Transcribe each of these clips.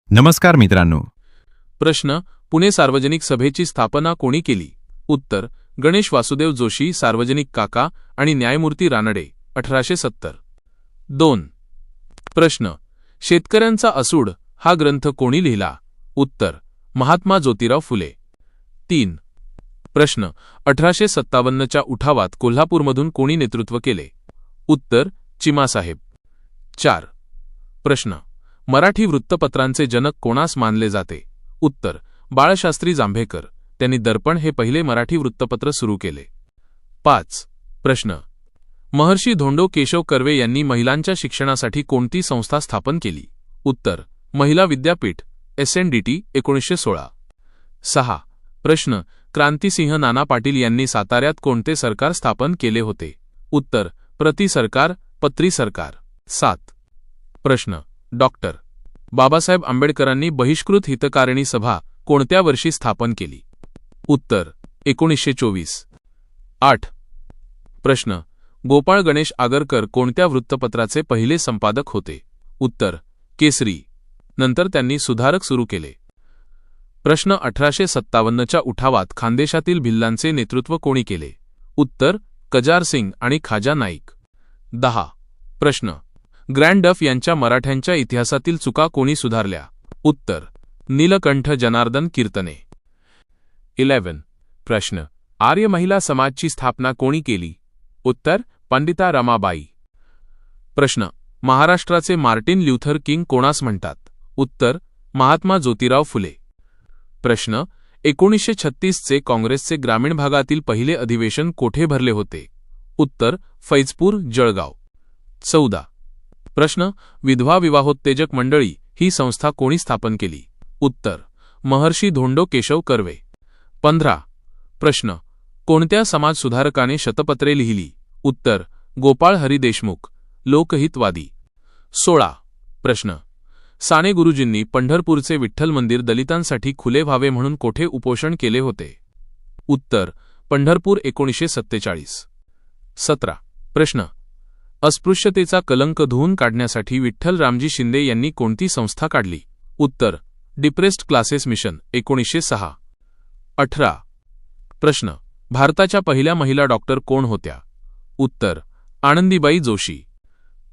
नमस्कार मित्रांनो. प्रश्न: पुणे सार्वजनिक सभेची स्थापना कोणी केली? उत्तर: गणेश वासुदेव जोशी, सार्वजनिक काका आणि न्यायमूर्ती रानडे, 1870. 2. प्रश्न: शेतकऱ्यांचा असूड हा ग्रंथ कोणी लिहिला? उत्तर: महात्मा ज्योतिराव फुले. 3. प्रश्न: 1857च्या उठावात कोल्हापूरमधून कोणी नेतृत्व केले? उत्तर: चिमासाहेब. 4. प्रश्न: मराठी वृत्तपत्रांचे जनक कोणास मानले जाते? उत्तर: बाळशास्त्री जांभेकर. त्यांनी दर्पण हे पहिले मराठी वृत्तपत्र सुरू केले. 5. प्रश्न: महर्षी धोंडो केशव कर्वे यांनी महिलांच्या शिक्षणासाठी कोणती संस्था स्थापन केली? उत्तर: महिला विद्यापीठ, SNDT, 1916. 6. प्रश्न: क्रांतिसिंह नाना पाटील यांनी साताऱ्यात कोणते सरकार स्थापन केले होते? उत्तर: प्रति सरकार, पत्री सरकार. 7. प्रश्न: डॉक्टर बाबासाहेब आंबेडकरांनी बहिष्कृत हितकारिणी सभा कोणत्या वर्षी स्थापन केली? उत्तर: 1924. 8. प्रश्न: गोपाळ गणेश आगरकर कोणत्या वृत्तपत्राचे पहिले संपादक होते? उत्तर: केसरी. नंतर त्यांनी सुधारक सुरू केले. प्रश्न: 1857च्या उठावात खानदेशातील भिल्लांचे नेतृत्व कोणी केले? उत्तर: कजार सिंग आणि खाजा नाईक. 10. प्रश्न: ग्रँड डफ यांच्या मराठ्यांच्या इतिहासातील चुका कोणी सुधारल्या? उत्तर: नीलकंठ जनार्दन कीर्तने. 11. प्रश्न: आर्य महिला समाजची स्थापना कोणी केली? उत्तर: पंडिता रमाबाई. प्रश्न: महाराष्ट्राचे मार्टिन ल्यूथर किंग कोणास म्हणतात? उत्तर: महात्मा ज्योतिराव फुले. प्रश्न: 1936चे काँग्रेसचे ग्रामीण भागातील पहिले अधिवेशन कोठे भरले होते? उत्तर: फैजपूर, जळगाव. 14. प्रश्न: विधवा विवाहोत्तेजक मंडळी ही संस्था कोणी स्थापन केली? उत्तर: महर्षी धोंडो केशव कर्वे. 15. प्रश्न: कोणत्या समाजसुधारकाने शतपत्रे लिहिली? उत्तर: गोपाळ हरी देशमुख, लोकहितवादी. 16. प्रश्न: साने गुरुजींनी पंढरपूरचे विठ्ठल मंदिर दलितांसाठी खुले व्हावे म्हणून कोठे उपोषण केले होते? उत्तर: पंढरपूर, 1947. 17. प्रश्न: अस्पृश्यतेचा कलंक धुवून काढण्यासाठी विठ्ठल रामजी शिंदे यांनी कोणती संस्था काढली? उत्तर: डिप्रेस्ड क्लासेस मिशन, 1906. 18. प्रश्न: भारताच्या पहिल्या महिला डॉक्टर कोण होत्या? उत्तर: आनंदीबाई जोशी.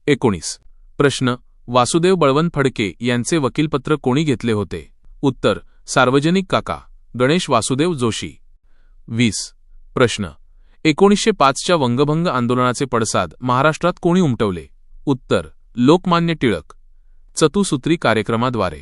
19. प्रश्न: वासुदेव बळवंत फडके यांचे वकीलपत्र कोणी घेतले होते? उत्तर: सार्वजनिक काका, गणेश वासुदेव जोशी. 20. प्रश्न: 1905च्या वंगभंग आंदोलनाचे पडसाद महाराष्ट्रात कोणी उमटवले? उत्तर: लोकमान्य टिळक, चतुसूत्री कार्यक्रमाद्वारे.